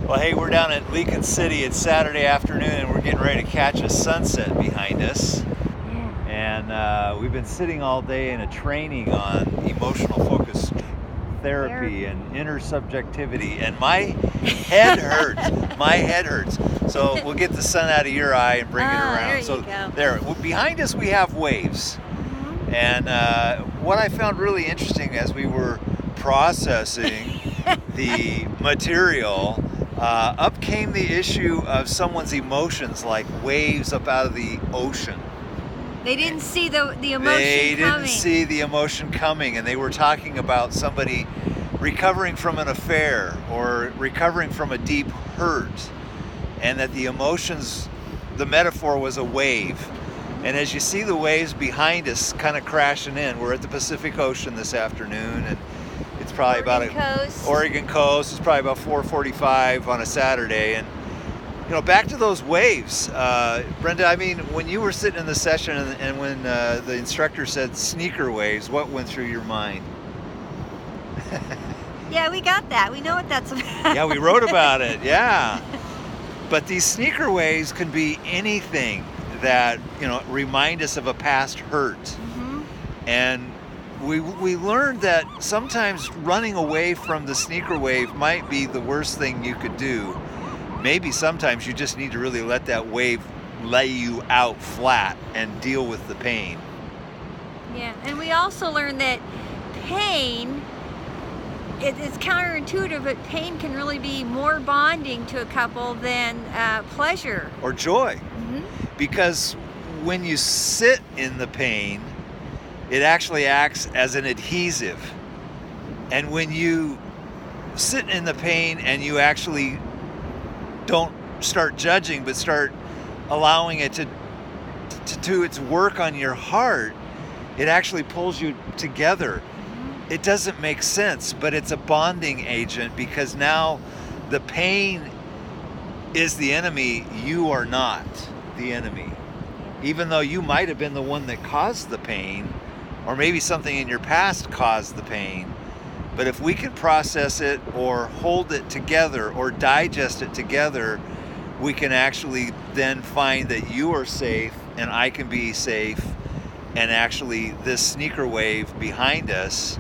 Well, hey, we're down at Lincoln City. It's Saturday afternoon, and we're getting ready to catch a sunset behind us. Yeah. And we've been sitting all day in a training on emotional focused therapy and intersubjectivity, and my head hurts. My head hurts. So we'll get the sun out of your eye and bring it around. There So you go. there, behind us we have waves. And what I found really interesting as we were processing the material, up came the issue of someone's emotions like waves up out of the ocean. They didn't see the emotion They coming. didn't see the emotion coming, and they were talking about somebody recovering from an affair or recovering from a deep hurt, and that the emotions, the metaphor was a wave. And as you see the waves behind us kind of crashing in, we're at the Pacific Ocean this afternoon, and it's probably Oregon Coast. It's probably about 4:45 on a Saturday, and back to those waves, Brenda. I mean, when you were sitting in the session, and when the instructor said sneaker waves, what went through your mind? Yeah, we got that. We know what that's about. Yeah, we wrote about it. Yeah, but these sneaker waves can be anything that remind us of a past hurt, and we learned that sometimes running away from the sneaker wave might be the worst thing you could do. Maybe sometimes you just need to really let that wave lay you out flat and deal with the pain. Yeah, and we also learned that pain, it's counterintuitive, but pain can really be more bonding to a couple than pleasure. Or joy. Because when you sit in the pain, it actually acts as an adhesive. And when you sit in the pain and you actually don't start judging, but start allowing it to do its work on your heart, it actually pulls you together. It doesn't make sense, but it's a bonding agent, because now the pain is the enemy. You are not the enemy. Even though you might have been the one that caused the pain, or maybe something in your past caused the pain. But if we can process it or hold it together or digest it together, we can actually then find that you are safe and I can be safe. And actually this sneaker wave behind us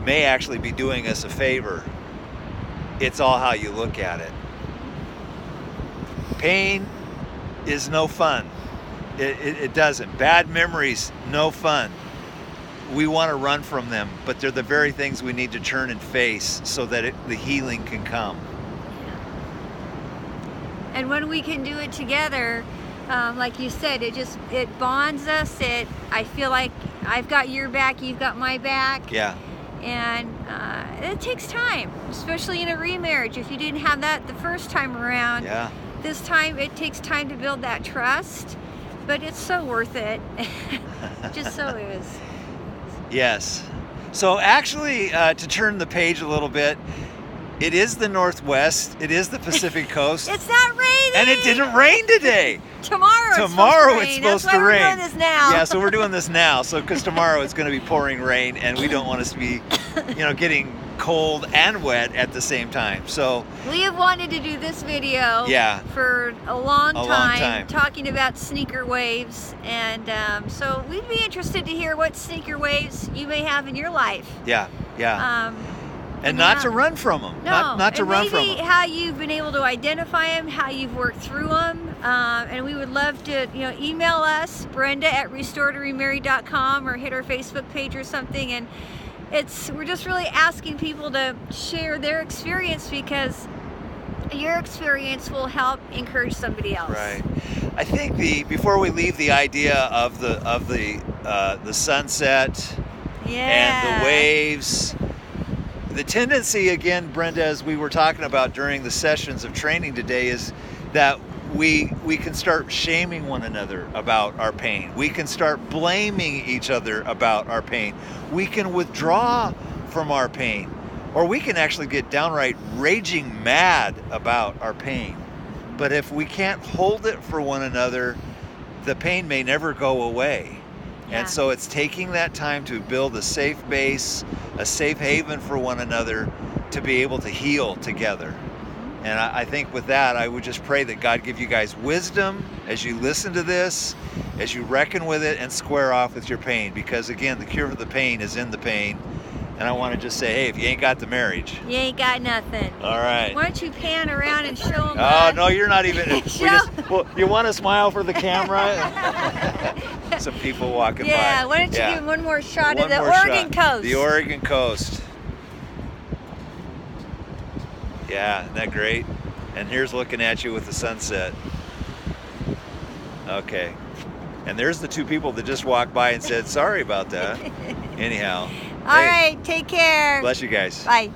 may actually be doing us a favor. It's all how you look at it. Pain is no fun. It doesn't. Bad memories, no fun. We want to run from them, but they're the very things we need to turn and face so that the healing can come. And when we can do it together, like you said, it bonds us. I feel like I've got your back, you've got my back. Yeah. And it takes time, especially in a remarriage. If you didn't have that the first time around, this time it takes time to build that trust, but it's so worth it. Just so is. Yes. So actually, to turn the page a little bit, it is the Northwest. It is the Pacific Coast. It's not raining. And it didn't rain today. Tomorrow it's supposed to rain. We're doing this now. Yeah, so we're doing this now. So because tomorrow it's going to be pouring rain, and we don't want us to be, getting cold and wet at the same time. So we have wanted to do this video for a long time, talking about sneaker waves, and so we'd be interested to hear what sneaker waves you may have in your life. And not to run from them. No, not to run from them. Maybe how you've been able to identify them, how you've worked through them, and we would love to, email us, Brenda@restoredtoremarry.com, or hit our Facebook page or something. And we're just really asking people to share their experience, because your experience will help encourage somebody else. Right. I think before we leave the idea of the sunset and the waves. The tendency, again, Brenda, as we were talking about during the sessions of training today, is that we can start shaming one another about our pain. We can start blaming each other about our pain. We can withdraw from our pain. Or we can actually get downright raging mad about our pain. But if we can't hold it for one another, the pain may never go away. And so it's taking that time to build a safe base, a safe haven for one another, to be able to heal together. And I think with that, I would just pray that God give you guys wisdom as you listen to this, as you reckon with it and square off with your pain. Because again, the cure for the pain is in the pain. And I want to just say, hey, if you ain't got the marriage, you ain't got nothing. All right. Why don't you pan around and show them? Oh, no, you're not even. Well, you want to smile for the camera? Some people walking by. Yeah, why don't you give one more shot of the Oregon coast? The Oregon coast. Yeah, isn't that great? And here's looking at you with the sunset. Okay. And there's the two people that just walked by and said, sorry about that. Anyhow. All right, take care. Bless you guys. Bye.